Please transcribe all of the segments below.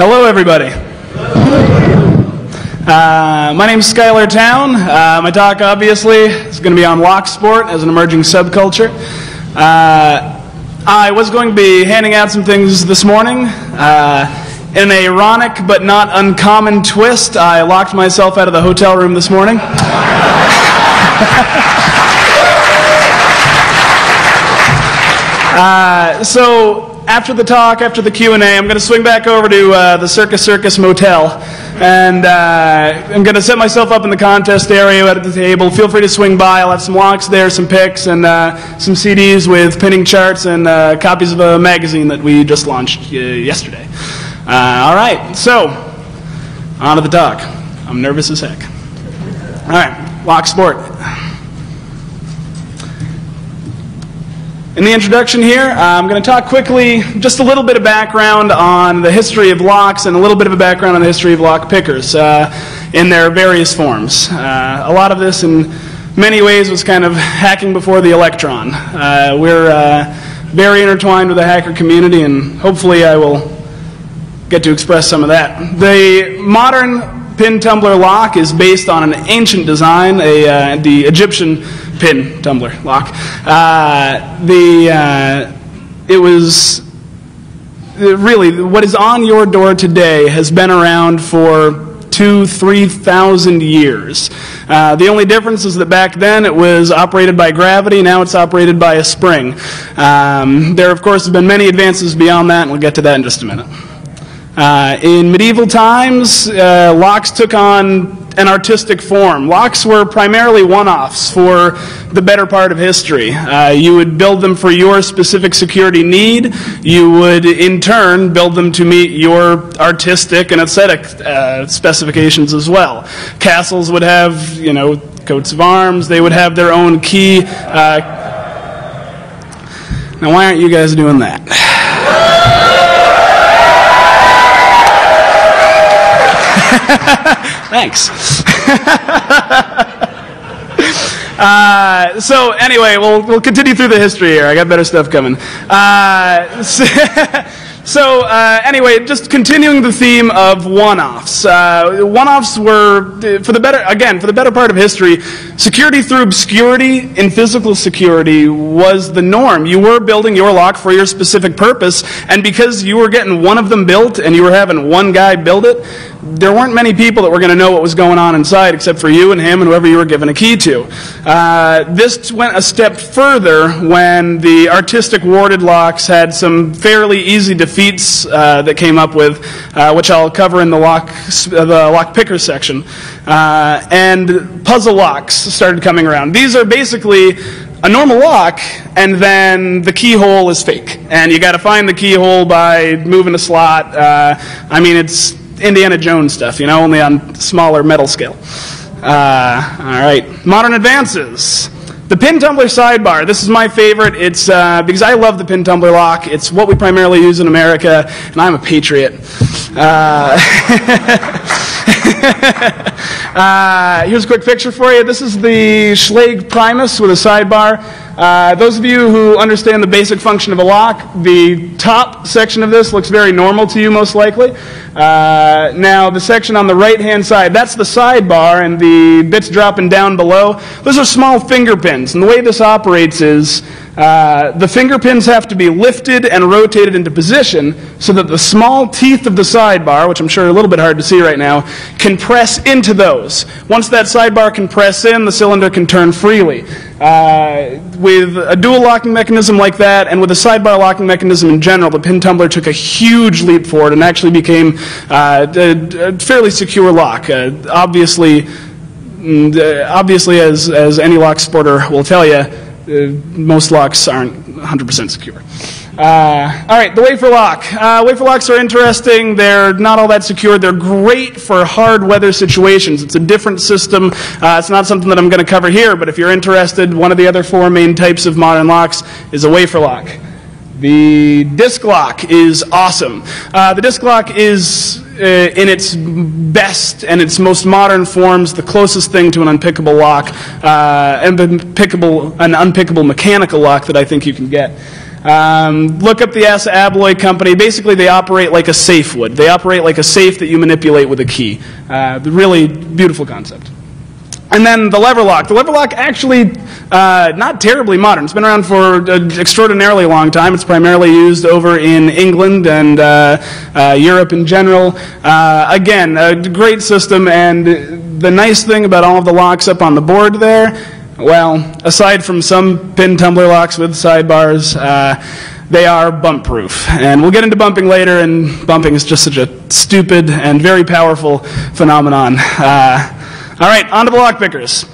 Hello, everybody. My name's Schuyler Towne. My talk, obviously, is going to be on Locksport as an emerging subculture. I was going to be handing out some things this morning. In an ironic but not uncommon twist, I locked myself out of the hotel room this morning. So after the talk, after the Q&A, I'm going to swing back over to the Circus Motel, and I'm going to set myself up in the contest area at the table. Feel free to swing by. I'll have some locks there, some picks, and some CDs with pinning charts and copies of a magazine that we just launched yesterday. All right, so on to the talk. I'm nervous as heck. All right, Locksport. In the introduction here, I'm going to talk quickly, just a little bit of background on the history of locks and a little bit of a background on the history of lock pickers in their various forms. A lot of this, in many ways, was kind of hacking before the electron. We're very intertwined with the hacker community, and hopefully I will get to express some of that. The modern pin tumbler lock is based on an ancient design, the Egyptian pin tumbler lock. It was really what is on your door today has been around for 2,000–3,000 years. The only difference is that back then it was operated by gravity, now it's operated by a spring. There, of course, have been many advances beyond that, and we'll get to that in just a minute. In medieval times, locks took on an artistic form. Locks were primarily one-offs for the better part of history. You would build them for your specific security need. You would, in turn, build them to meet your artistic and aesthetic specifications as well. Castles would have, coats of arms. They would have their own key. Now, why aren't you guys doing that? Thanks. So anyway, we'll continue through the history here. I got better stuff coming. So anyway, just continuing the theme of one-offs. One-offs were, for the better part of history, security through obscurity in physical security was the norm. You were building your lock for your specific purpose, and because you were getting one of them built and you were having one guy build it, there weren't many people that were going to know what was going on inside except for you and him and whoever you were given a key to. This went a step further when the artistic warded locks had some fairly easy defeats that came up with, which I'll cover in the lock picker section. And puzzle locks started coming around. These are basically a normal lock, and then the keyhole is fake. And you got to find the keyhole by moving a slot. I mean, it's Indiana Jones stuff, only on smaller metal scale. All right, modern advances. The pin tumbler sidebar. This is my favorite. It's because I love the pin tumbler lock. It's what we primarily use in America, and I'm a patriot. Here's a quick picture for you. This is the Schlage Primus with a sidebar. Those of you who understand the basic function of a lock, the top section of this looks very normal to you, most likely. Now, the section on the right-hand side, that's the sidebar, and the bits dropping down below, those are small finger pins. And the way this operates is the finger pins have to be lifted and rotated into position so that the small teeth of the sidebar, which I'm sure are a little bit hard to see right now, can press into those. Once that sidebar can press in, the cylinder can turn freely. With a dual locking mechanism like that, and with a sidebar locking mechanism in general, the pin tumbler took a huge leap forward and actually became a fairly secure lock. Obviously, as any lock sporter will tell you, most locks aren't 100% secure. All right, the wafer lock. Wafer locks are interesting. They're not all that secure. They're great for hard weather situations. It's a different system. It's not something that I'm going to cover here, but if you're interested, one of the other four main types of modern locks is a wafer lock. The disc lock is awesome. The disc lock is, in its best and its most modern forms, the closest thing to an unpickable lock, an unpickable mechanical lock that I think you can get. Look up the Assa Abloy Company. Basically, they operate like a safe would. They operate like a safe that you manipulate with a key. Really beautiful concept. And then the lever lock. The lever lock actually not terribly modern. It's been around for an extraordinarily long time. It's primarily used over in England and Europe in general. Again, a great system, and the nice thing about all of the locks up on the board there, well, aside from some pin tumbler locks with sidebars, they are bump proof. And we'll get into bumping later, and bumping is just such a stupid and very powerful phenomenon. All right, on to the lock pickers.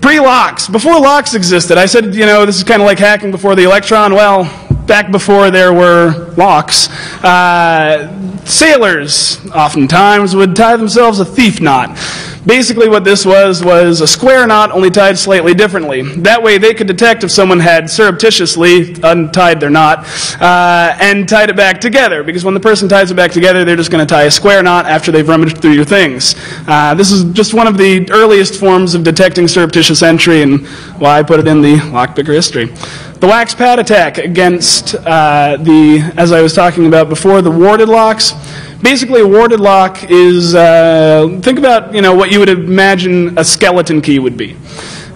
Pre-locks. Before locks existed, I said, this is kind of like hacking before the electron. Well, back before there were locks, sailors oftentimes would tie themselves a thief knot. Basically what this was a square knot, only tied slightly differently. That way they could detect if someone had surreptitiously untied their knot and tied it back together. Because when the person ties it back together, they're just going to tie a square knot after they've rummaged through your things. This is just one of the earliest forms of detecting surreptitious entry, and why I put it in the lockpicker history. The wax pad attack against as I was talking about before, the warded locks. Basically, a warded lock is, think about, what you would imagine a skeleton key would be.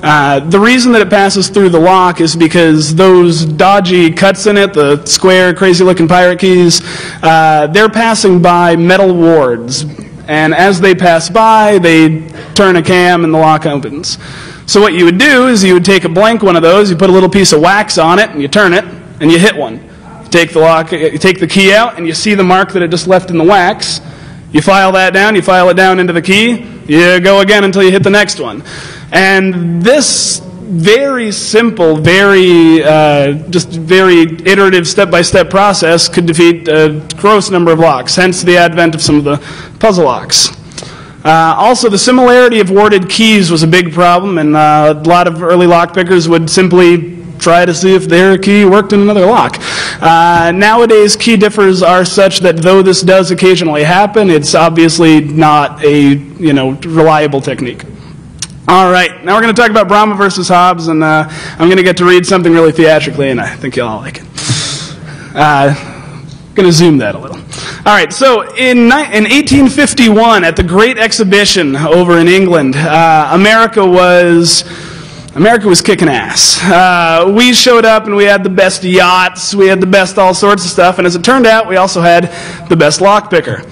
The reason that it passes through the lock is because those dodgy cuts in it, the square, crazy-looking pirate keys, they're passing by metal wards. And as they pass by, they turn a cam and the lock opens. So what you would do is you would take a blank one of those, you put a little piece of wax on it, and you turn it, and you hit one. Take the lock, you take the key out, and you see the mark that it just left in the wax. You file that down, you file it down into the key, you go again until you hit the next one. And this very simple, just very iterative step-by-step process could defeat a gross number of locks, hence the advent of some of the puzzle locks. Also, the similarity of warded keys was a big problem, and a lot of early lockpickers would simply try to see if their key worked in another lock. Nowadays, key differs are such that though this does occasionally happen, it's obviously not a reliable technique. All right, now we're going to talk about Brahma versus Hobbes, and I'm going to get to read something really theatrically, and I think you'll all like it. Going to zoom that a little. All right, so in 1851, at the Great Exhibition over in England, America was kicking ass. We showed up and we had the best yachts, we had the best all sorts of stuff, and as it turned out, we also had the best lockpicker.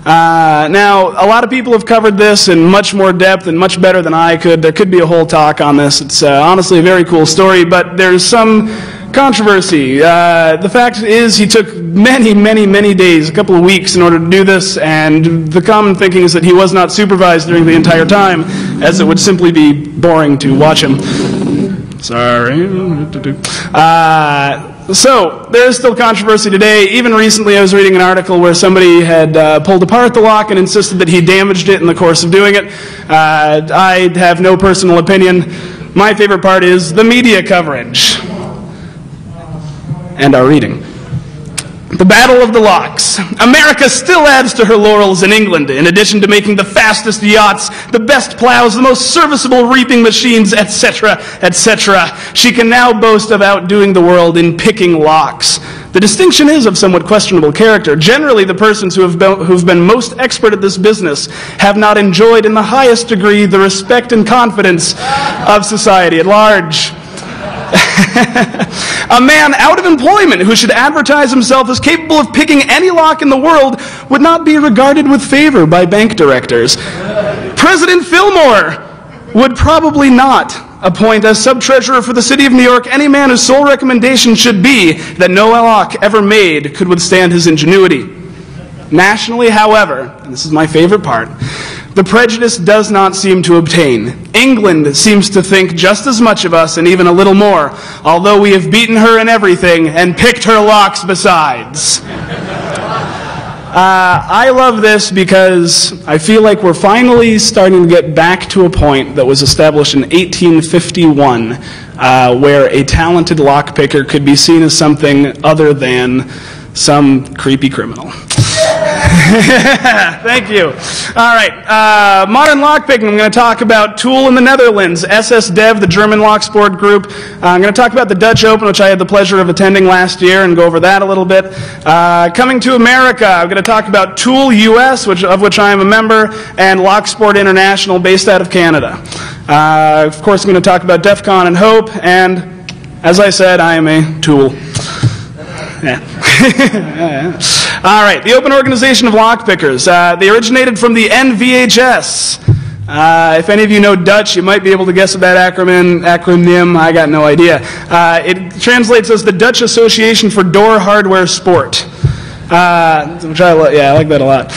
Now, a lot of people have covered this in much more depth and much better than I could. There could be a whole talk on this. It's honestly a very cool story, but there's some controversy. The fact is he took many days, a couple of weeks in order to do this, and the common thinking is that he was not supervised during the entire time, as it would simply be boring to watch him. Sorry. So, there is still controversy today. Even recently I was reading an article where somebody had pulled apart the lock and insisted that he damaged it in the course of doing it. I have no personal opinion. My favorite part is the media coverage. And our reading. The Battle of the Locks. America still adds to her laurels in England. In addition to making the fastest yachts, the best plows, the most serviceable reaping machines, etc., etc., she can now boast of outdoing the world in picking locks. The distinction is of somewhat questionable character. Generally, the persons who've been most expert at this business have not enjoyed in the highest degree the respect and confidence of society at large. A man out of employment who should advertise himself as capable of picking any lock in the world would not be regarded with favor by bank directors. President Fillmore would probably not appoint as sub-treasurer for the city of New York any man whose sole recommendation should be that no lock ever made could withstand his ingenuity. Nationally, however, and this is my favorite part, the prejudice does not seem to obtain. England seems to think just as much of us and even a little more, although we have beaten her in everything and picked her locks besides. I love this because I feel like we're finally starting to get back to a point that was established in 1851 where a talented lockpicker could be seen as something other than some creepy criminal. Thank you. All right. Modern lockpicking. I'm going to talk about Tool in the Netherlands, SS Dev, the German Locksport group. I'm going to talk about the Dutch Open, which I had the pleasure of attending last year, and go over that a little bit. Coming to America, I'm going to talk about Tool US, of which I am a member, and Locksport International, based out of Canada. Of course, I'm going to talk about DEF CON and Hope, and as I said, I am a Tool. Yeah. All right, the Open Organization of Lockpickers. They originated from the NVHS. If any of you know Dutch, you might be able to guess at that acronym. I got no idea. It translates as the Dutch Association for Door Hardware Sport. Which I like that a lot.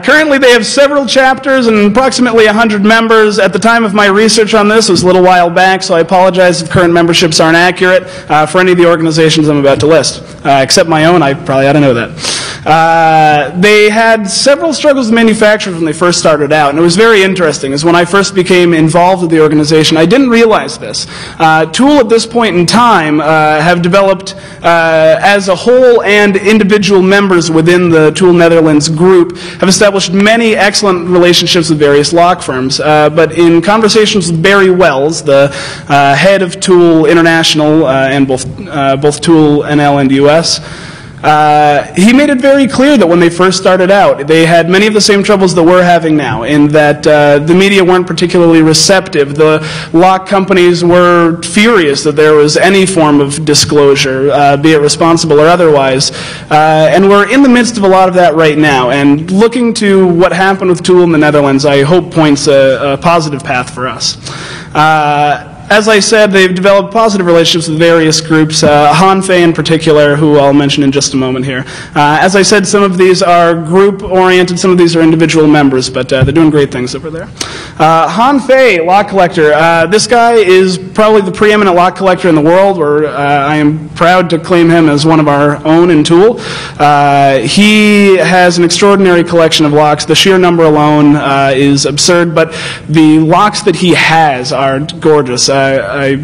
Currently, they have several chapters and approximately 100 members. At the time of my research on this, it was a little while back, so I apologize if current memberships aren't accurate for any of the organizations I'm about to list. Except my own, I probably ought to know that. They had several struggles with manufacturers when they first started out, and it was very interesting, as when I first became involved with the organization, I didn't realize this. Tool at this point in time have developed as a whole and individual members within the Tool Netherlands group have established many excellent relationships with various lock firms. But in conversations with Barry Wells, the head of Tool International and both Tool NL and US, he made it very clear that when they first started out, they had many of the same troubles that we're having now, in that the media weren't particularly receptive. The lock companies were furious that there was any form of disclosure, be it responsible or otherwise. And we're in the midst of a lot of that right now. And looking to what happened with Tool in the Netherlands, I hope points a positive path for us. As I said, they've developed positive relationships with various groups, Hanfei in particular, who I'll mention in just a moment here. As I said, some of these are group-oriented, some of these are individual members, but they're doing great things over there. Hanfei, lock collector. This guy is probably the preeminent lock collector in the world, where I am proud to claim him as one of our own in Tool. He has an extraordinary collection of locks. The sheer number alone is absurd, but the locks that he has are gorgeous. I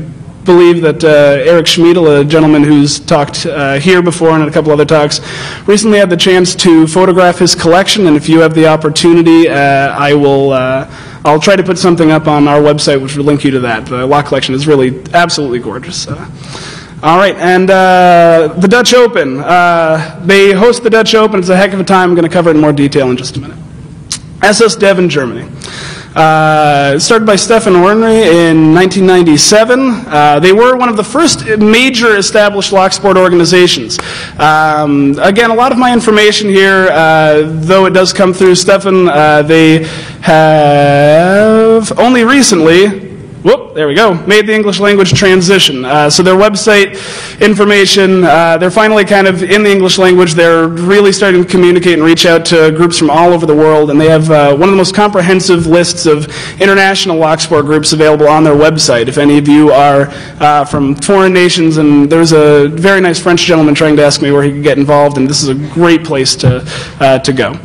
believe that Eric Schmiedel, a gentleman who's talked here before and at a couple other talks, recently had the chance to photograph his collection, and if you have the opportunity, I'll try to put something up on our website which will link you to that. The lock collection is really absolutely gorgeous. All right, and the Dutch Open. They host the Dutch Open. It's a heck of a time. I'm going to cover it in more detail in just a minute. SS Dev in Germany. Started by Stefan Ornery in 1997. They were one of the first major established Locksport organizations. Again, a lot of my information here, though it does come through Stefan, they have only recently, there we go, made the English language transition. So their website information, they're finally kind of in the English language. They're really starting to communicate and reach out to groups from all over the world, and they have one of the most comprehensive lists of international Locksport groups available on their website. If any of you are from foreign nations, and there's a very nice French gentleman trying to ask me where he could get involved, and this is a great place to go.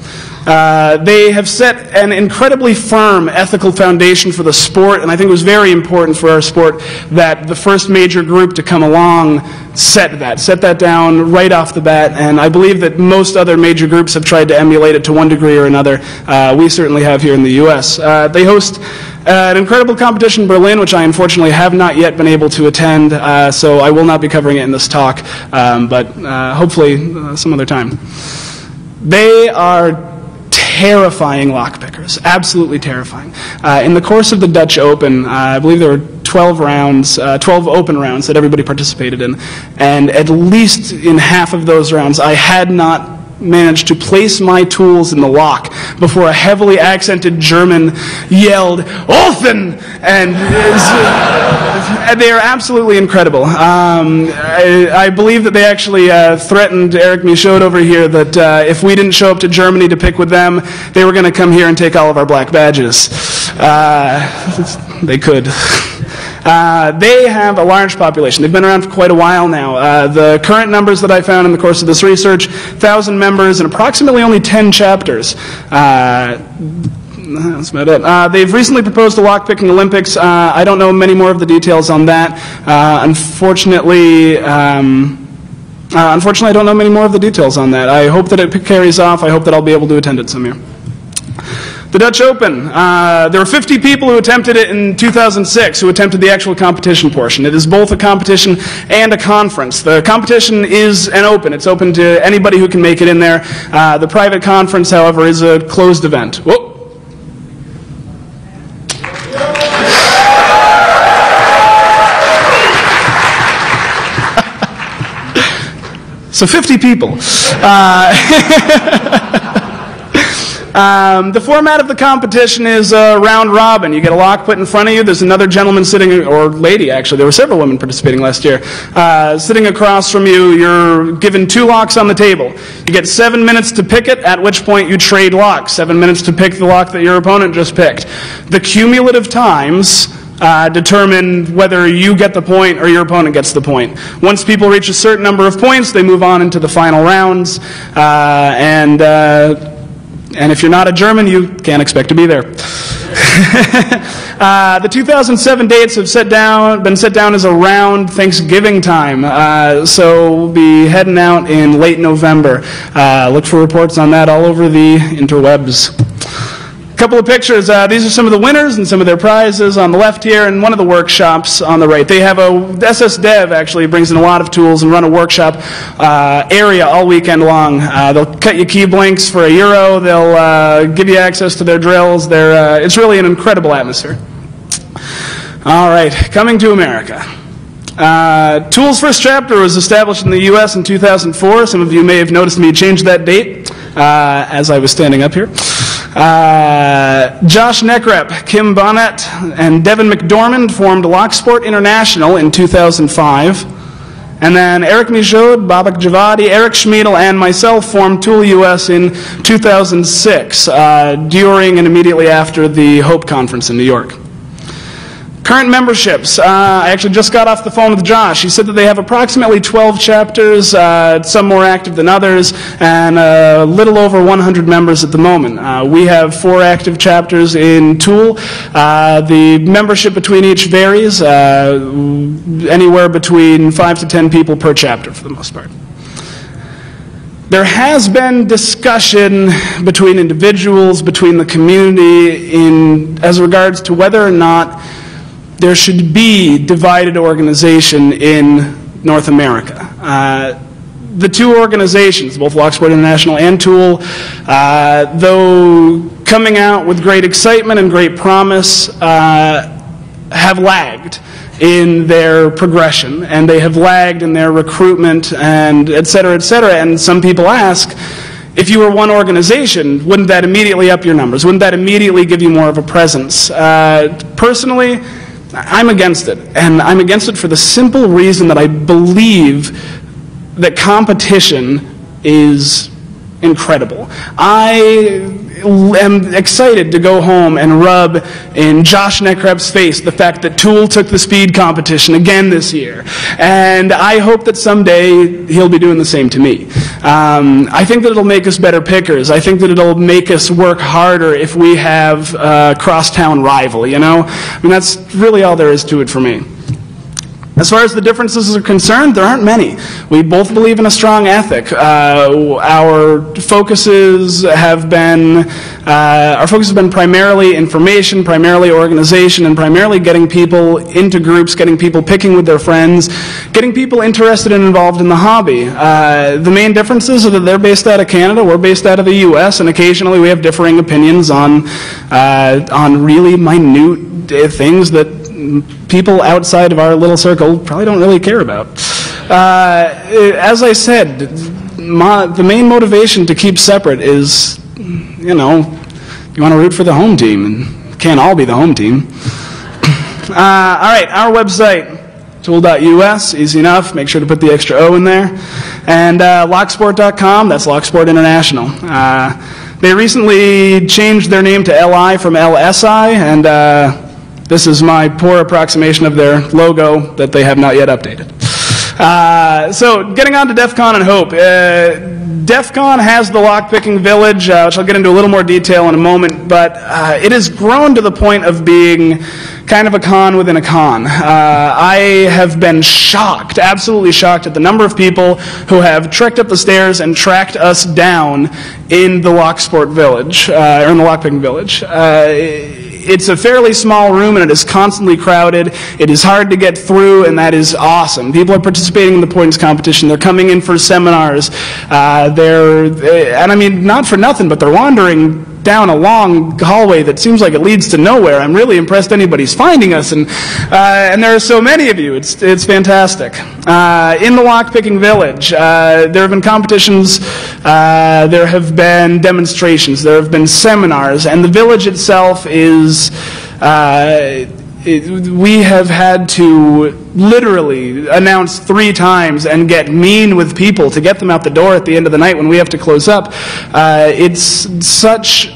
They have set an incredibly firm ethical foundation for the sport, and I think it was very important for our sport that the first major group to come along set that down right off the bat, and I believe that most other major groups have tried to emulate it to one degree or another. We certainly have here in the U.S. They host an incredible competition in Berlin, which I unfortunately have not yet been able to attend, so I will not be covering it in this talk, but hopefully some other time. They are terrifying lockpickers, absolutely terrifying. In the course of the Dutch Open, I believe there were 12 rounds, 12 open rounds that everybody participated in, and at least in half of those rounds, I had not managed to place my tools in the lock before a heavily accented German yelled, "Offen!" and they are absolutely incredible. I believe that they actually threatened Eric Michaud over here that if we didn't show up to Germany to pick with them, they were going to come here and take all of our black badges. They could. They have a large population. They've been around for quite a while now. The current numbers that I found in the course of this research, 1,000 members and approximately only 10 chapters. That's about it. They've recently proposed a lockpicking Olympics. I don't know many more of the details on that. Unfortunately, Unfortunately, I don't know many more of the details on that. I hope that it carries off. I hope that I'll be able to attend it some year. The Dutch Open. There were 50 people who attempted it in 2006, who attempted the actual competition portion. It is both a competition and a conference. The competition is an open. It's open to anybody who can make it in there. The private conference, however, is a closed event. Whoa. So 50 people. The format of the competition is round robin. You get a lock put in front of you. There's another gentleman sitting, or lady actually, there were several women participating last year, sitting across from you. You're given 2 locks on the table. You get 7 minutes to pick it, at which point you trade locks. 7 minutes to pick the lock that your opponent just picked. The cumulative times determine whether you get the point or your opponent gets the point. Once people reach a certain number of points, they move on into the final rounds, and if you're not a German, you can't expect to be there. The 2007 dates have been set down as around Thanksgiving time, so we'll be heading out in late November. Look for reports on that all over the interwebs. A couple of pictures. These are some of the winners and some of their prizes on the left here, and one of the workshops on the right. They have SS Dev actually brings in a lot of tools and run a workshop area all weekend long. They'll cut you key blanks for €1. They'll give you access to their drills. It's really an incredible atmosphere. All right, coming to America. Tool's first chapter was established in the U.S. in 2004. Some of you may have noticed me change that date as I was standing up here. Josh Neckrep, Kim Bonnet, and Devin McDormand formed Locksport International in 2005. And then Eric Michaud, Babak Javadi, Eric Schmiedel, and myself formed Tool US in 2006, during and immediately after the Hope Conference in New York. Current memberships. I actually just got off the phone with Josh. He said that they have approximately 12 chapters, some more active than others, and a little over 100 members at the moment. We have 4 active chapters in Tool. The membership between each varies, anywhere between 5 to 10 people per chapter for the most part. There has been discussion between individuals, between the community, as regards to whether or not there should be divided organization in North America. The 2 organizations, both Locksport International and Tool, though coming out with great excitement and great promise, have lagged in their progression, and they have lagged in their recruitment, and et cetera, et cetera. And some people ask, if you were one organization, wouldn't that immediately up your numbers? Wouldn't that immediately give you more of a presence? Personally, I'm against it, and I'm against it for the simple reason that I believe that competition is incredible. I am excited to go home and rub in Josh Neckrep's face the fact that Tool took the speed competition again this year, and I hope that someday he'll be doing the same to me. I think that it'll make us better pickers. I think that it'll make us work harder if we have a crosstown rival, you know? I mean, that's really all there is to it for me. As far as the differences are concerned, there aren't many. We both believe in a strong ethic. Our focuses have been primarily information, primarily organization, and primarily getting people into groups, getting people picking with their friends, getting people interested and involved in the hobby. The main differences are that they're based out of Canada, we're based out of the U.S., and occasionally we have differing opinions on really minute things that people outside of our little circle probably don't really care about. As I said, the main motivation to keep separate is, you know, you want to root for the home team, and it can't all be the home team. All right, our website, tool.us, easy enough. Make sure to put the extra O in there. And locksport.com, that's Locksport International. They recently changed their name to LI from LSI, and this is my poor approximation of their logo that they have not yet updated. So getting on to DEF CON and Hope. DEF CON has the lockpicking village, which I'll get into a little more detail in a moment, but it has grown to the point of being kind of a con within a con. I have been shocked, absolutely shocked, at the number of people who have trekked up the stairs and tracked us down in the Locksport village, or in the lockpicking village. It's a fairly small room, and it is constantly crowded. It is hard to get through, and that is awesome. People are participating in the points competition. They're coming in for seminars. And I mean, not for nothing, but they're wandering down a long hallway that seems like it leads to nowhere. I'm really impressed anybody's finding us, and there are so many of you. It's fantastic. In the lockpicking village, there have been competitions, there have been demonstrations, there have been seminars, and the village itself is, we have had to literally announce 3 times and get mean with people to get them out the door at the end of the night when we have to close up. It's such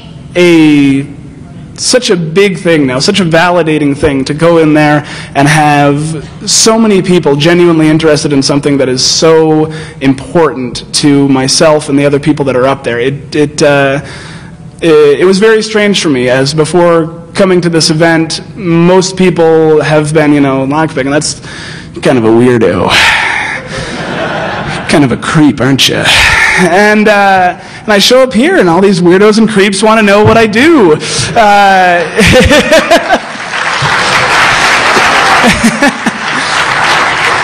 a big thing now, such a validating thing to go in there and have so many people genuinely interested in something that is so important to myself and the other people that are up there. It was very strange for me, as before coming to this event, most people have been, lockpicking. That's kind of a weirdo. Kind of a creep, aren't you? And I show up here, and all these weirdos and creeps want to know what I do.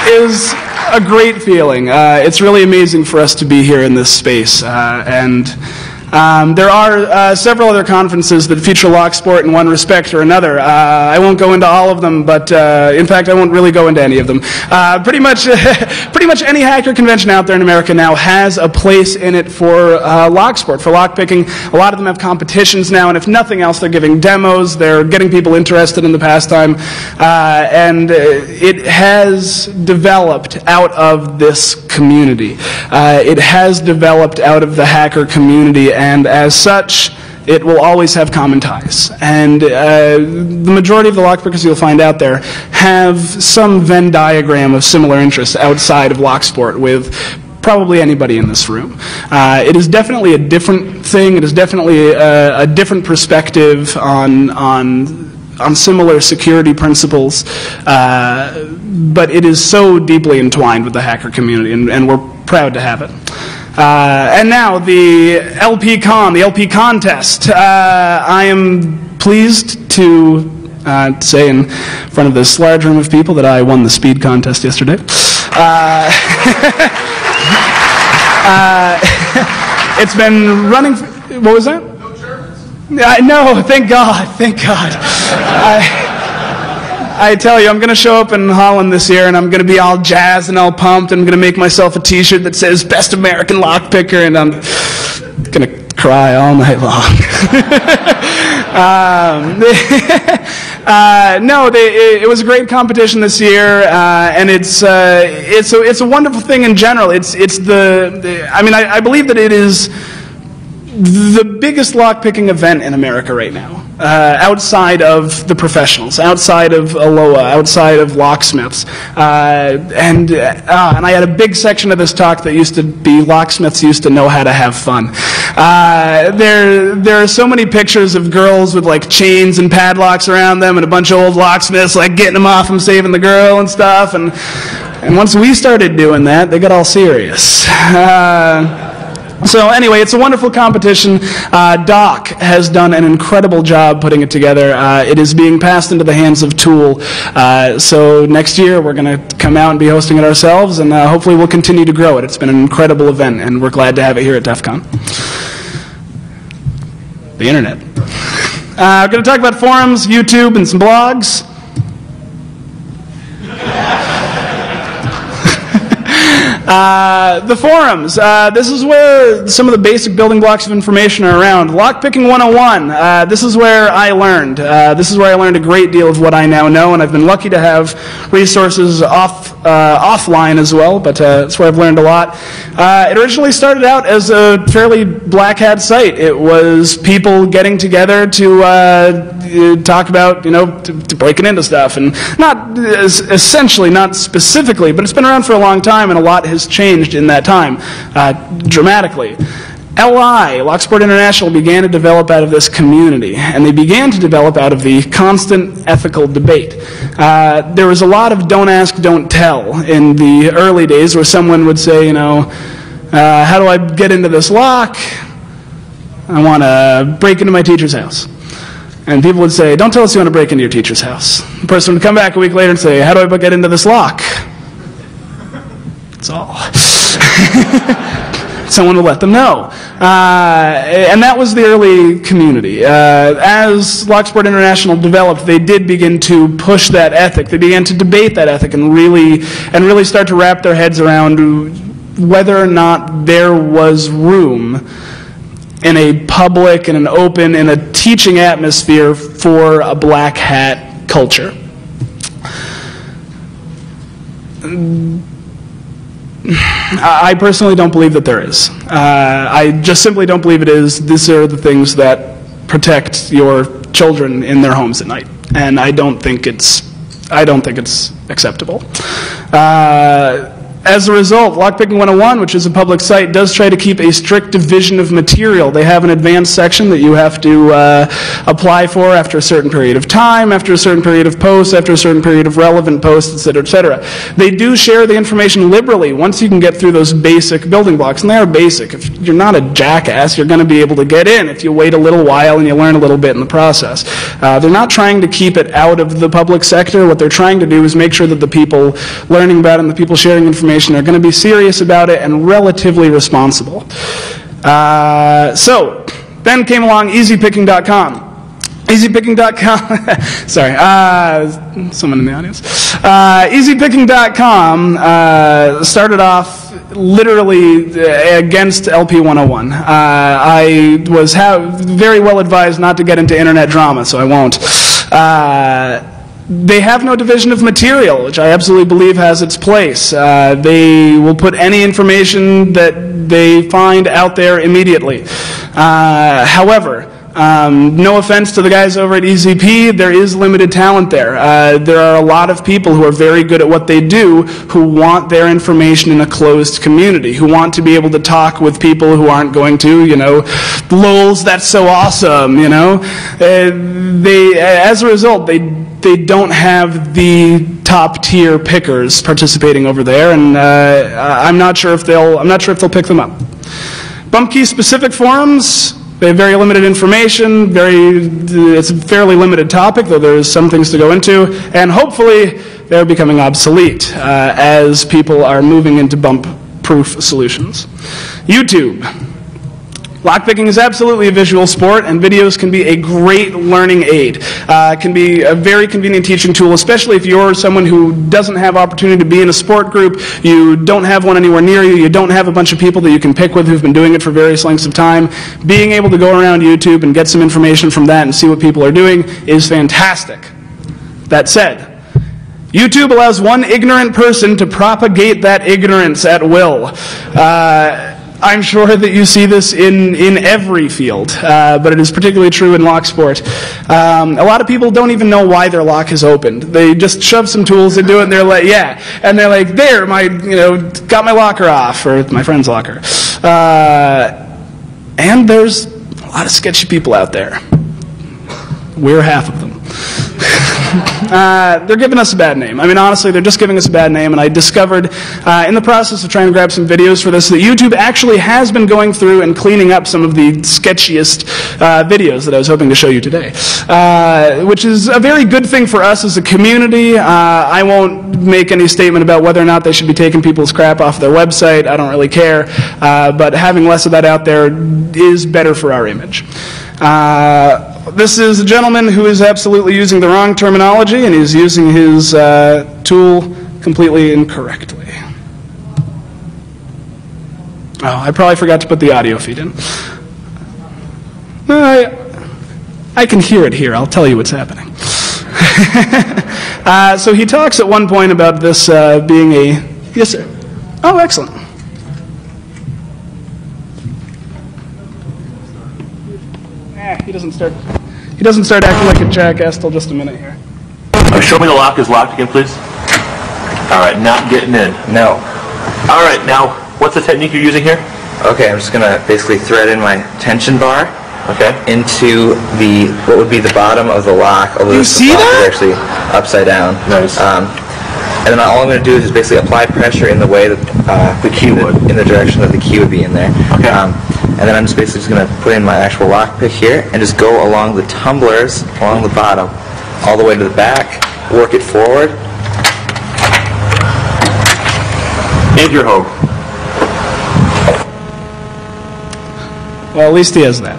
It was a great feeling. It's really amazing for us to be here in this space, and there are several other conferences that feature Locksport in one respect or another. I won't go into all of them, but in fact, I won't really go into any of them. Pretty much any hacker convention out there in America now has a place in it for Locksport, for lockpicking. A lot of them have competitions now, and if nothing else, they're giving demos. They're getting people interested in the pastime, and it has developed out of this community. It has developed out of the hacker community, and as such, it will always have common ties. And the majority of the lockpickers you'll find out there have some Venn diagram of similar interests outside of Locksport with probably anybody in this room. It is definitely a different thing. It is definitely a different perspective on similar security principles, but it is so deeply entwined with the hacker community, and we're proud to have it. And now, the LP Con, the LP Contest. I am pleased to say in front of this large room of people that I won the speed contest yesterday. It's been running, what was that? No Germans. No, thank God, thank God. I tell you, I'm going to show up in Holland this year, and I'm going to be all jazzed and all pumped, and I'm going to make myself a t-shirt that says Best American Lockpicker, and I'm going to cry all night long. It was a great competition this year, and it's a wonderful thing in general. I believe that it is the biggest lockpicking event in America right now, outside of the professionals, outside of Aloha, outside of locksmiths. And I had a big section of this talk that used to be locksmiths used to know how to have fun. There are so many pictures of girls with like chains and padlocks around them, and a bunch of old locksmiths like getting them off them, saving the girl and stuff. And once we started doing that, they got all serious. So anyway, it's a wonderful competition. Doc has done an incredible job putting it together. It is being passed into the hands of Tool. So next year we're going to come out and be hosting it ourselves, and hopefully we'll continue to grow it. It's been an incredible event, and we're glad to have it here at DEF CON. The internet. We're going to talk about forums, YouTube, and some blogs. The forums. This is where some of the basic building blocks of information are around. Lockpicking 101. This is where I learned. This is where I learned a great deal of what I now know, and I've been lucky to have resources offline as well, but that's where I've learned a lot. It originally started out as a fairly black hat site. It was people getting together to talk about, to breaking into stuff, and not essentially, not specifically, but it's been around for a long time, and a lot has has changed in that time dramatically. LI, Locksport International, began to develop out of this community, and they began to develop out of the constant ethical debate. There was a lot of don't ask, don't tell in the early days, where someone would say, you know, how do I get into this lock? I want to break into my teacher's house. And people would say, don't tell us you want to break into your teacher's house. The person would come back a week later and say, how do I get into this lock? That's all. Someone would let them know. And that was the early community. As Locksport International developed, they did begin to push that ethic. They began to debate that ethic and really start to wrap their heads around whether or not there was room in a public and an open and a teaching atmosphere for a black hat culture. I personally don't believe that there is. I just simply don't believe it is. These are the things that protect your children in their homes at night, and I don't think it's acceptable. As a result, Lockpicking 101, which is a public site, does try to keep a strict division of material. They have an advanced section that you have to apply for after a certain period of time, after a certain period of posts, after a certain period of relevant posts, etc., etc. They do share the information liberally once you can get through those basic building blocks, and they are basic. If you're not a jackass, you're going to be able to get in if you wait a little while and you learn a little bit in the process. They're not trying to keep it out of the public sector. What they're trying to do is make sure that the people learning about it and the people sharing information are going to be serious about it and relatively responsible. So, then came along easypicking.com. Easypicking.com, sorry, someone in the audience. Easypicking.com started off literally against LP 101. I was very well advised not to get into internet drama, so I won't. They have no division of material, which I absolutely believe has its place. They will put any information that they find out there immediately. However, no offense to the guys over at EZP, there is limited talent there. There are a lot of people who are very good at what they do who want their information in a closed community, who want to be able to talk with people who aren't going to, you know, lols, that's so awesome, you know. As a result, they don't have the top tier pickers participating over there, and I'm not sure if they'll pick them up. Bump key specific forums. They have very limited information, it's a fairly limited topic, though there's some things to go into, and hopefully they're becoming obsolete as people are moving into bump-proof solutions. YouTube. Lockpicking is absolutely a visual sport, and videos can be a great learning aid. It can be a very convenient teaching tool, especially if you're someone who doesn't have opportunity to be in a sport group, you don't have one anywhere near you, you don't have a bunch of people that you can pick with who've been doing it for various lengths of time. Being able to go around YouTube and get some information from that and see what people are doing is fantastic. That said, YouTube allows one ignorant person to propagate that ignorance at will. I'm sure that you see this in every field, but it is particularly true in Locksport. A lot of people don't even know why their lock is opened. They just shove some tools into it, and they're like, yeah, and they're like, there, got my locker off, or my friend's locker. And there's a lot of sketchy people out there. We're half of them. They're giving us a bad name. I mean, honestly, they're just giving us a bad name, and I discovered in the process of trying to grab some videos for this that YouTube actually has been going through and cleaning up some of the sketchiest videos that I was hoping to show you today, which is a very good thing for us as a community. I won't make any statement about whether or not they should be taking people's crap off their website. I don't really care, but having less of that out there is better for our image. This is a gentleman who is absolutely using the wrong terminology, and he's using his tool completely incorrectly. Oh, I probably forgot to put the audio feed in. I can hear it here. I'll tell you what's happening. So he talks at one point about this being a... Yes, sir. Oh, excellent. He doesn't start acting like a jackass till just a minute here. Show me the lock is locked again, please. All right, not getting in. No. All right, now, what's the technique you're using here? Okay, I'm just going to basically thread in my tension bar into what would be the bottom of the lock. You see that? It's actually upside down. Nice. And then all I'm going to do is basically apply pressure in the way that the key would, in the direction that the key would be in there. Okay. And then I'm just basically going to put in my actual lock pick here and just go along the tumblers, along the bottom, all the way to the back, work it forward. And your home. Well, at least he has that.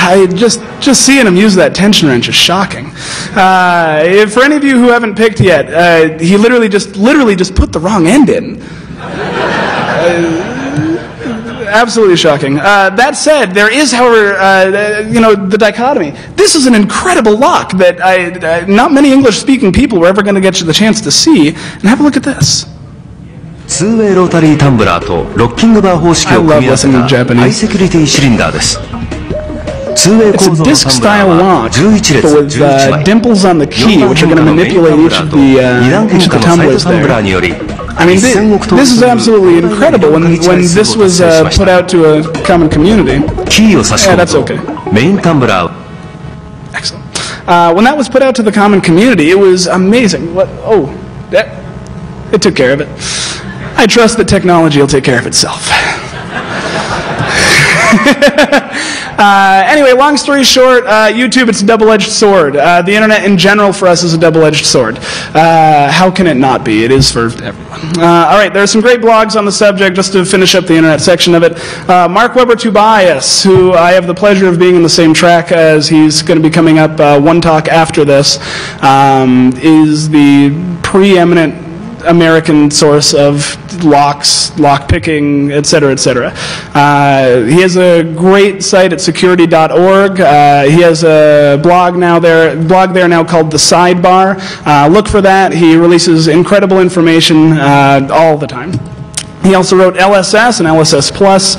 I just seeing him use that tension wrench is shocking. For any of you who haven't picked yet, he literally just put the wrong end in. Absolutely shocking. That said, there is, however, the dichotomy. This is an incredible lock that not many English-speaking people were ever going to get the chance to see. And have a look at this. 2-wayロータリータンブラーとロッキングバー方式を組み合わせたハイセキュリティシリンダーです。2-way 構造のタンブラーは11列11枚。dimples on the key, which are going to manipulate each of the tumblers there. I mean, this is absolutely incredible when this was put out to a common community. Yeah, that's okay. Excellent. When that was put out to the common community, it was amazing. It took care of it. I trust that technology will take care of itself. Anyway, long story short, YouTube, it's a double-edged sword. The internet in general for us is a double-edged sword. How can it not be? It is for everyone. All right, there are some great blogs on the subject, just to finish up the internet section of it. Mark Weber Tobias, who I have the pleasure of being in the same track as, he's going to be coming up one talk after this, is the preeminent American source of locks, lock picking, etc., etc. He has a great site at security.org. He has a blog there now called The Sidebar. Look for that. He releases incredible information all the time. He also wrote LSS and LSS Plus.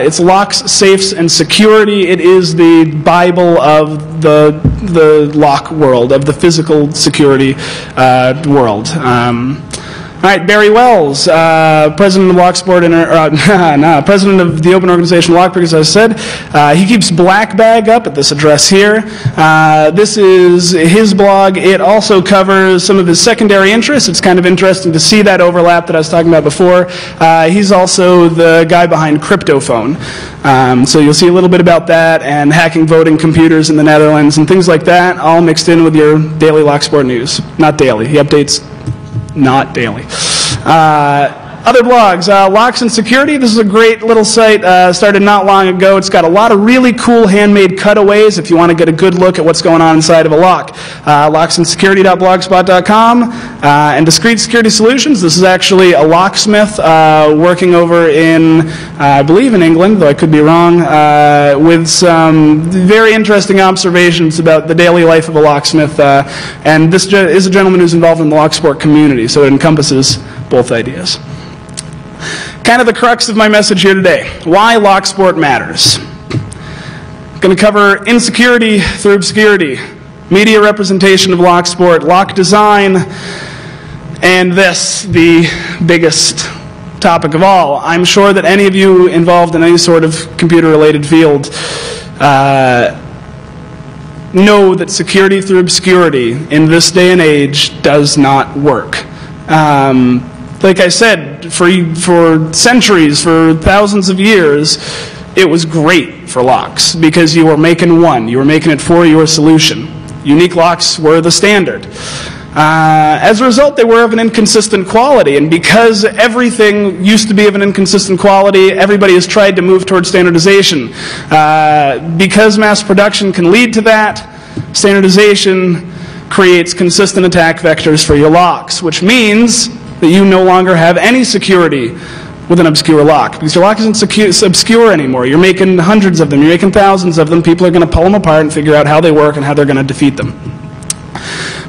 It's locks, safes, and security. It is the Bible of the lock world, of the physical security world. All right, Barry Wells, president of Locksport, president of the Open Organization Lockpickers, as I said. He keeps Black Bag up at this address here. This is his blog. It also covers some of his secondary interests. It's kind of interesting to see that overlap that I was talking about before. He's also the guy behind Cryptophone. So you'll see a little bit about that and hacking voting computers in the Netherlands and things like that, all mixed in with your daily Locksport news. Not daily. He updates not daily. Other blogs, Locks and Security. This is a great little site, started not long ago. It's got a lot of really cool handmade cutaways if you want to get a good look at what's going on inside of a lock. Locksandsecurity.blogspot.com. And Discrete Security Solutions. This is actually a locksmith working over in, I believe in England, though I could be wrong, with some very interesting observations about the daily life of a locksmith. And this is a gentleman who's involved in the Locksport community, so it encompasses both ideas. Kind of the crux of my message here today. Why Locksport matters. I'm going to cover insecurity through obscurity, media representation of Locksport, lock design, and this, the biggest topic of all. I'm sure that any of you involved in any sort of computer-related field know that security through obscurity in this day and age does not work. Like I said, for centuries, for thousands of years, it was great for locks because you were making one. You were making it for your solution. Unique locks were the standard. As a result, they were of an inconsistent quality, and because everything used to be of an inconsistent quality, everybody has tried to move towards standardization. Because mass production can lead to that, standardization creates consistent attack vectors for your locks, which means that you no longer have any security with an obscure lock, because your lock isn't obscure anymore. You're making hundreds of them, you're making thousands of them. People are going to pull them apart and figure out how they work and how they're going to defeat them.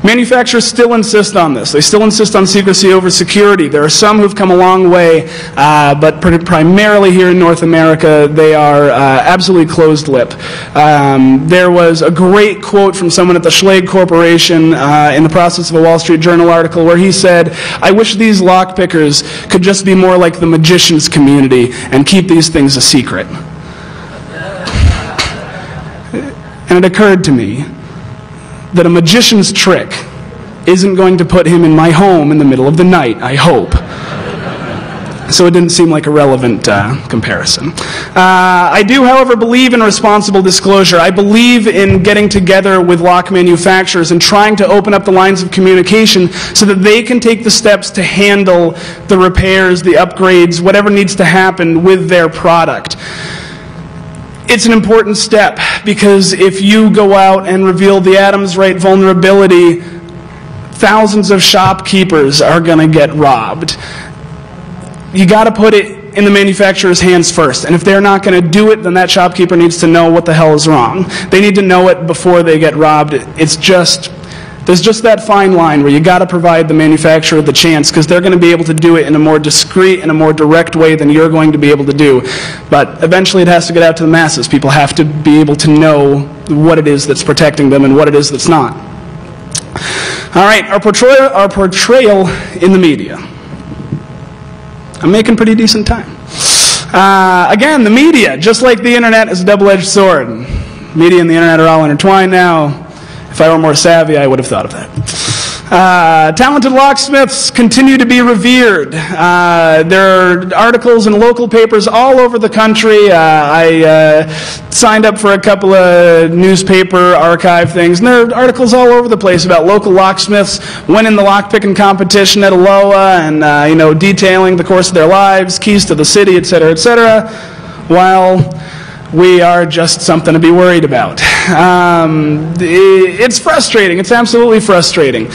Manufacturers still insist on this. They still insist on secrecy over security. There are some who've come a long way, but primarily here in North America, they are absolutely closed-lip. There was a great quote from someone at the Schuyler Corporation in the process of a Wall Street Journal article where he said, "I wish these lockpickers could just be more like the magician's community and keep these things a secret." And it occurred to me that a magician's trick isn't going to put him in my home in the middle of the night, I hope. So it didn't seem like a relevant comparison. I do, however, believe in responsible disclosure. I believe in getting together with lock manufacturers and trying to open up the lines of communication so that they can take the steps to handle the repairs, the upgrades, whatever needs to happen with their product. It's an important step because if you go out and reveal the Adams Right vulnerability, thousands of shopkeepers are going to get robbed. You got to put it in the manufacturer's hands first. And if they're not going to do it, then that shopkeeper needs to know what the hell is wrong. They need to know it before they get robbed. There's just that fine line where you got to provide the manufacturer the chance because they're going to be able to do it in a more discreet and a more direct way than you're going to be able to do. But eventually it has to get out to the masses. People have to be able to know what it is that's protecting them and what it is that's not. All right, our portrayal in the media. I'm making pretty decent time. Again, the media, just like the internet, is a double-edged sword. Media and the internet are all intertwined now. If I were more savvy, I would have thought of that. Talented locksmiths continue to be revered. There are articles in local papers all over the country. I signed up for a couple of newspaper archive things, and there are articles all over the place about local locksmiths winning the lockpicking competition at Aloha and detailing the course of their lives, keys to the city, etc., etc. Well, we are just something to be worried about. It's frustrating. It's absolutely frustrating.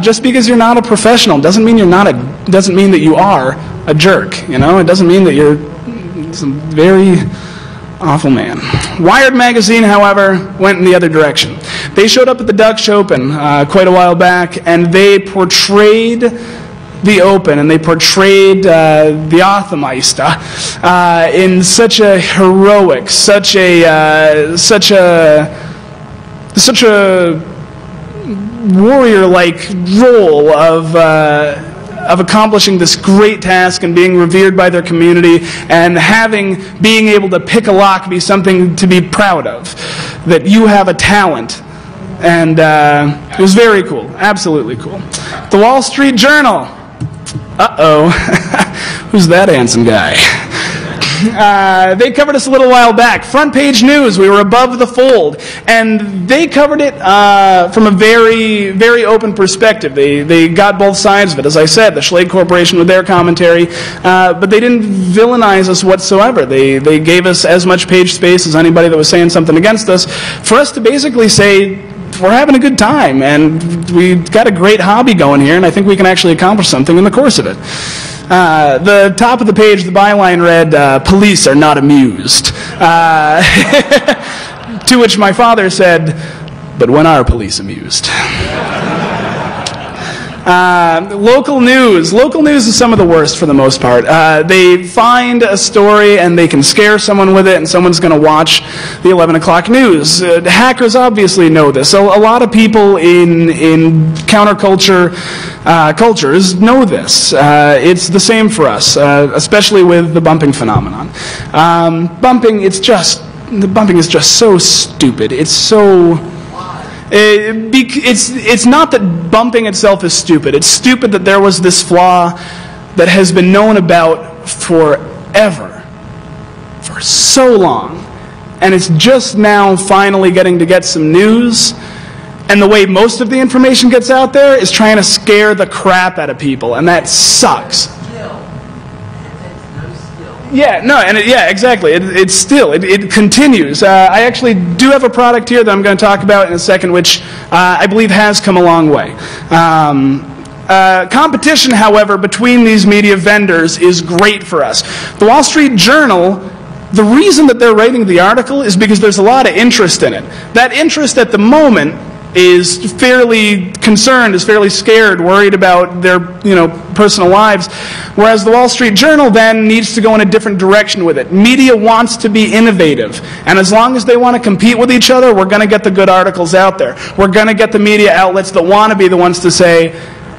Just because you're not a professional doesn't mean that you are a jerk. It doesn't mean that you're some very awful man. Wired magazine, however, went in the other direction. They showed up at the Dutch Open quite a while back, and they portrayed the Open, and they portrayed the Othmeister in such a heroic, such a warrior-like role of accomplishing this great task and being revered by their community and being able to pick a lock be something to be proud of, that you have a talent. And it was very cool, absolutely cool. The Wall Street Journal. Uh-oh. Who's that handsome guy? They covered us a little while back. Front page news. We were above the fold. And they covered it from a very, very open perspective. They got both sides of it. As I said, the Schuyler Corporation with their commentary. But they didn't villainize us whatsoever. They gave us as much page space as anybody that was saying something against us for us to basically say, we're having a good time, and we've got a great hobby going here, and I think we can actually accomplish something in the course of it. The top of the page, the byline read, "Police are not amused." To which my father said, "But when are police amused?" Local news. Local news is some of the worst for the most part. They find a story and they can scare someone with it, and someone's going to watch the 11 o'clock news. Hackers obviously know this. So a lot of people in counterculture cultures know this. It's the same for us, especially with the bumping phenomenon. Bumping is just so stupid. It's so... It's not that bumping itself is stupid. It's stupid that there was this flaw that has been known about forever, for so long, and it's just now finally getting to get some news. And the way most of the information gets out there is trying to scare the crap out of people, and that sucks. Yeah, no, and exactly. It continues. I actually do have a product here that I'm going to talk about in a second, which I believe has come a long way. Competition, however, between these media vendors is great for us. The Wall Street Journal, the reason that they're writing the article is because there's a lot of interest in it. That interest at the moment is fairly concerned, is fairly scared, worried about their personal lives. Whereas the Wall Street Journal then needs to go in a different direction with it. Media wants to be innovative. And as long as they want to compete with each other, we're going to get the good articles out there. We're going to get the media outlets that want to be the ones to say,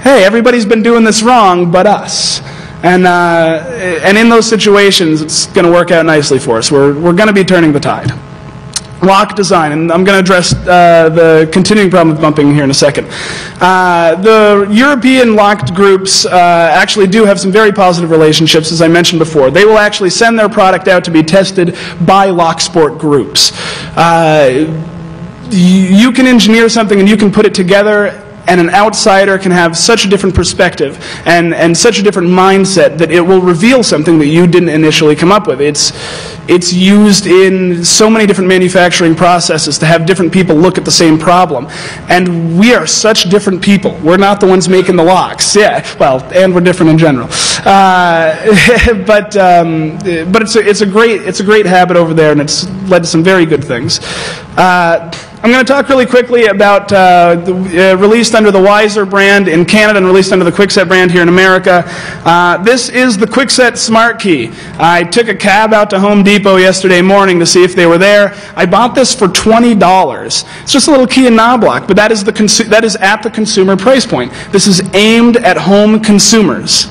hey, everybody's been doing this wrong but us. And in those situations, it's going to work out nicely for us. We're going to be turning the tide. Lock design, and I'm going to address the continuing problem with bumping here in a second. The European locked groups actually do have some very positive relationships, as I mentioned before. They will actually send their product out to be tested by Locksport groups. You can engineer something and you can put it together, and an outsider can have such a different perspective and such a different mindset that it will reveal something that you didn't initially come up with. It's used in so many different manufacturing processes to have different people look at the same problem. And we are such different people. We're not the ones making the locks. Yeah, well, and we're different in general. But it's a great habit over there, and it's led to some very good things. I'm going to talk really quickly about released under the Wiser brand in Canada and released under the Kwikset brand here in America. This is the Kwikset Smart Key. I took a cab out to Home Depot yesterday morning to see if they were there. I bought this for $20. It's just a little key and knob lock, but that is at the consumer price point. This is aimed at home consumers,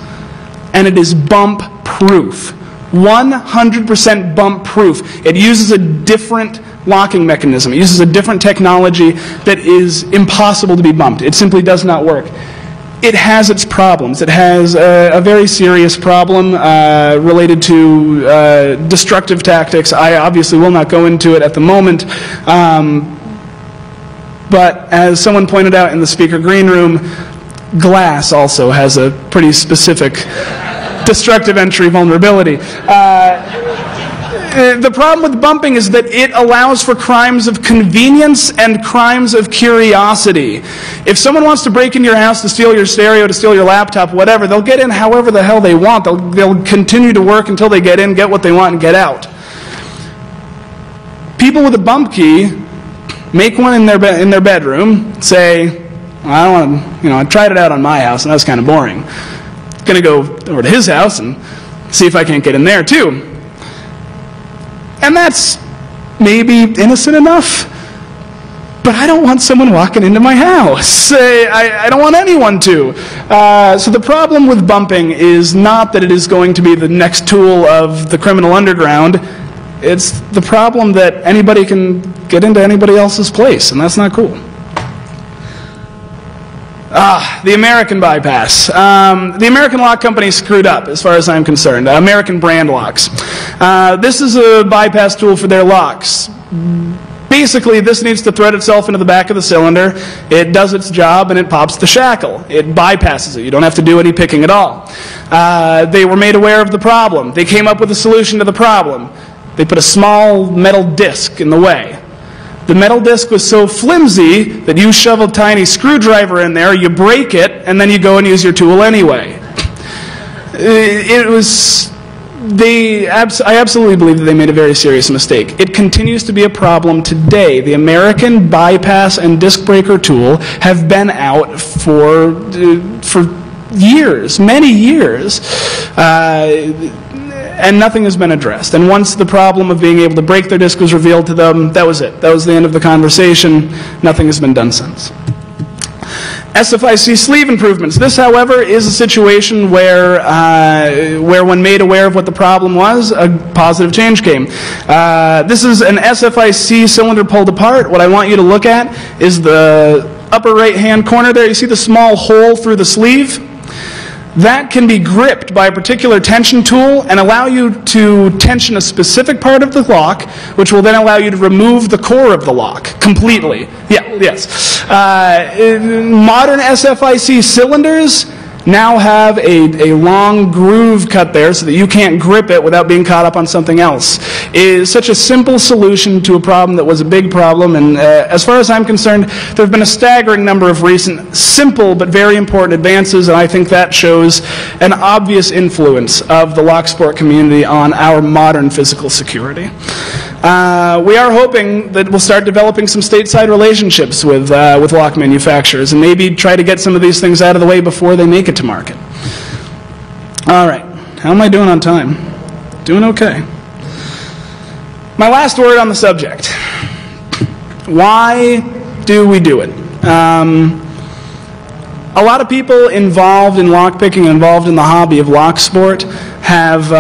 and it is bump proof. 100% bump proof. It uses a different locking mechanism. It uses a different technology that is impossible to be bumped. It simply does not work. It has its problems. It has a very serious problem related to destructive tactics. I obviously will not go into it at the moment. But as someone pointed out in the speaker green room, glass also has a pretty specific destructive entry vulnerability. The problem with bumping is that it allows for crimes of convenience and crimes of curiosity. If someone wants to break into your house to steal your stereo, to steal your laptop, whatever, they'll get in however the hell they want. They'll continue to work until they get in, get what they want, and get out. People with a bump key make one in their bedroom, say, well, I don't want to, I tried it out on my house, and that was kind of boring. I'm going to go over to his house and see if I can't get in there, too. And that's maybe innocent enough, but I don't want someone walking into my house. I don't want anyone to. So the problem with bumping is not that it is going to be the next tool of the criminal underground. It's the problem that anybody can get into anybody else's place, and that's not cool. The American bypass. The American lock company screwed up, as far as I'm concerned. American brand locks. This is a bypass tool for their locks. Basically, this needs to thread itself into the back of the cylinder. It does its job, and it pops the shackle. It bypasses it. You don't have to do any picking at all. They were made aware of the problem. They came up with a solution to the problem. They put a small metal disc in the way. The metal disc was so flimsy that you shove a tiny screwdriver in there, you break it, and then you go and use your tool anyway. I absolutely believe that they made a very serious mistake. It continues to be a problem today. The American bypass and disc breaker tool have been out for years, many years. And nothing has been addressed. And once the problem of being able to break their disc was revealed to them, that was it. That was the end of the conversation. Nothing has been done since. SFIC sleeve improvements. This, however, is a situation where when made aware of what the problem was, a positive change came. This is an SFIC cylinder pulled apart. What I want you to look at is the upper right-hand corner there. You see the small hole through the sleeve? That can be gripped by a particular tension tool and allow you to tension a specific part of the lock, which will then allow you to remove the core of the lock completely. Yeah, yes. Modern SFIC cylinders now have a long groove cut there so that you can't grip it without being caught up on something else. is such a simple solution to a problem that was a big problem, and as far as I'm concerned, there have been a staggering number of recent simple but very important advances, and I think that shows an obvious influence of the Locksport community on our modern physical security. We are hoping that we'll start developing some stateside relationships with lock manufacturers and maybe try to get some of these things out of the way before they make it to market. All right, how am I doing on time? Doing okay. My last word on the subject. Why do we do it? A lot of people involved in lockpicking, involved in the hobby of Locksport, have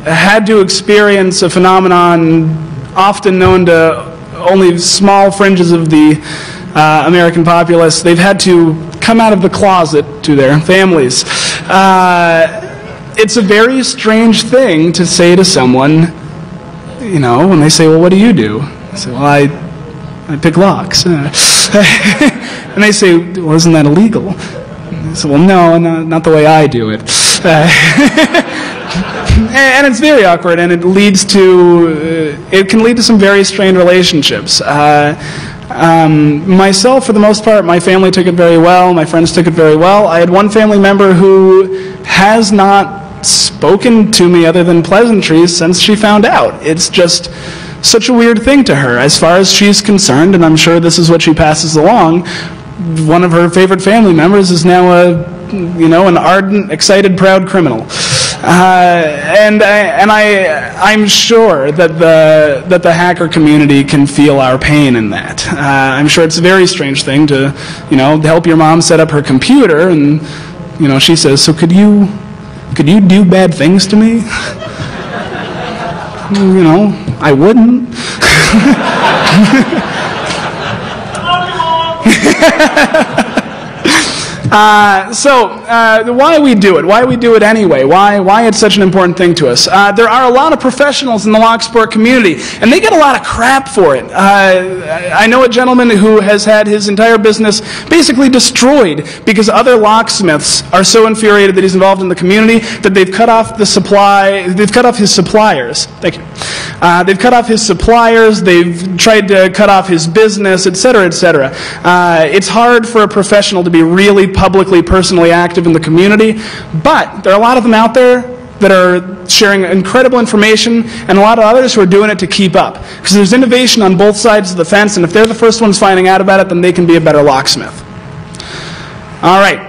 had to experience a phenomenon often known to only small fringes of the American populace. They've had to come out of the closet to their families. It's a very strange thing to say to someone, you know, when they say, well, what do you do? I say, well, I pick locks. And they say, well, isn't that illegal? And I say, well, no, not the way I do it. And it's very awkward, and it can lead to some very strained relationships. Myself, for the most part, my family took it very well. My friends took it very well. I had one family member who has not spoken to me other than pleasantries since she found out. It's just such a weird thing to her, as far as she's concerned, and I'm sure this is what she passes along. One of her favorite family members is now an ardent, excited, proud criminal. I'm sure that the hacker community can feel our pain in that. I'm sure it's a very strange thing to help your mom set up her computer, and she says, "So could you do bad things to me?" I wouldn't. Why we do it? Why we do it anyway? Why it's such an important thing to us? There are a lot of professionals in the Locksport community, and they get a lot of crap for it. I know a gentleman who has had his entire business basically destroyed because other locksmiths are so infuriated that he's involved in the community that they've cut off the supply. They've cut off his suppliers. Thank you. They've cut off his suppliers. They've tried to cut off his business, etc., etc. It's hard for a professional to be really publicly, personally active in the community, but there are a lot of them out there that are sharing incredible information, and a lot of others who are doing it to keep up. Because there's innovation on both sides of the fence, and if they're the first ones finding out about it, then they can be a better locksmith. All right.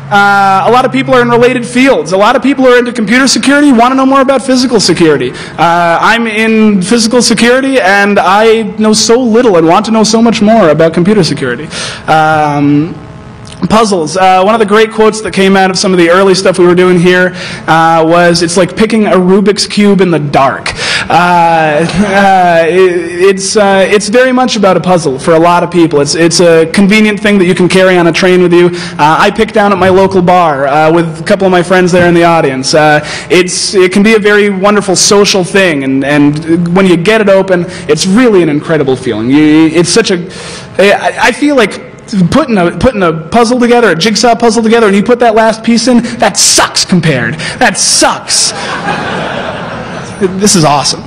A lot of people are in related fields. A lot of people who are into computer security want to know more about physical security. I'm in physical security, and I know so little and want to know so much more about computer security. Puzzles. One of the great quotes that came out of some of the early stuff we were doing here was, "It's like picking a Rubik's Cube in the dark." It's very much about a puzzle for a lot of people. It's a convenient thing that you can carry on a train with you. I pick down at my local bar with a couple of my friends there in the audience. It can be a very wonderful social thing, and when you get it open, it's really an incredible feeling. I feel like putting a puzzle together, a jigsaw puzzle together, and you put that last piece in, that sucks compared. That sucks. This is awesome.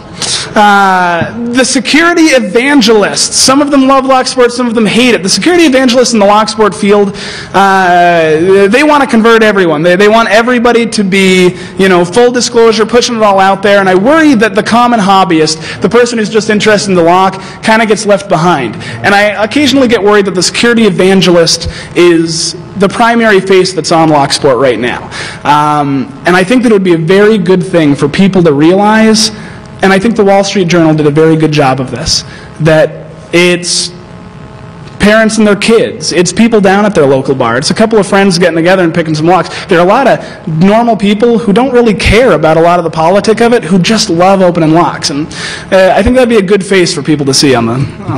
The security evangelists. Some of them love Locksport, some of them hate it. The security evangelists in the Locksport field, they want to convert everyone. They want everybody to be, full disclosure, pushing it all out there. And I worry that the common hobbyist, the person who's just interested in the lock, kind of gets left behind. And I occasionally get worried that the security evangelist is the primary face that's on Locksport right now. And I think that it would be a very good thing for people to realize, and I think the Wall Street Journal did a very good job of this, that it's parents and their kids. It's people down at their local bar. It's a couple of friends getting together and picking some locks. There are a lot of normal people who don't really care about a lot of the politic of it, who just love opening locks. And I think that'd be a good face for people to see on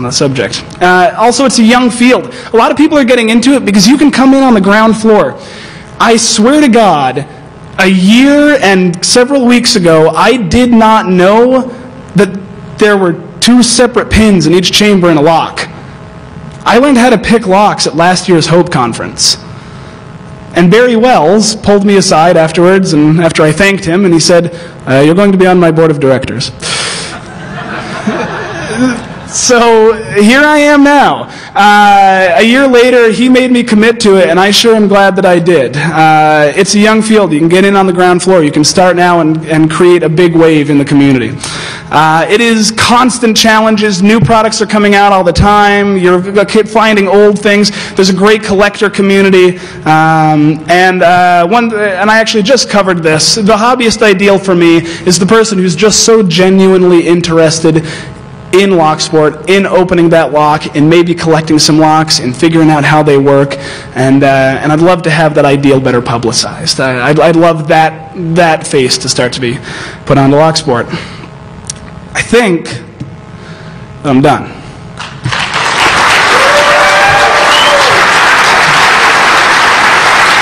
the subject. Also, it's a young field. A lot of people are getting into it because you can come in on the ground floor. I swear to God, a year and several weeks ago, I did not know that there were 2 separate pins in each chamber in a lock. I learned how to pick locks at last year's Hope Conference. And Barry Wells pulled me aside afterwards, and after I thanked him, and he said, "You're going to be on my board of directors." So here I am now. A year later, he made me commit to it, and I sure am glad that I did. It's a young field. You can get in on the ground floor. You can start now and create a big wave in the community. It is constant challenges. New products are coming out all the time. You're finding old things. There's a great collector community. And I actually just covered this. The hobbyist ideal for me is the person who's just so genuinely interested in Locksport, in opening that lock, in maybe collecting some locks, and figuring out how they work, and I'd love to have that ideal better publicized. I'd love that face to start to be put onto Locksport. I think that I'm done.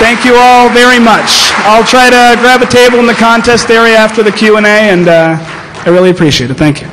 Thank you all very much. I'll try to grab a table in the contest area after the Q&A, and I really appreciate it. Thank you.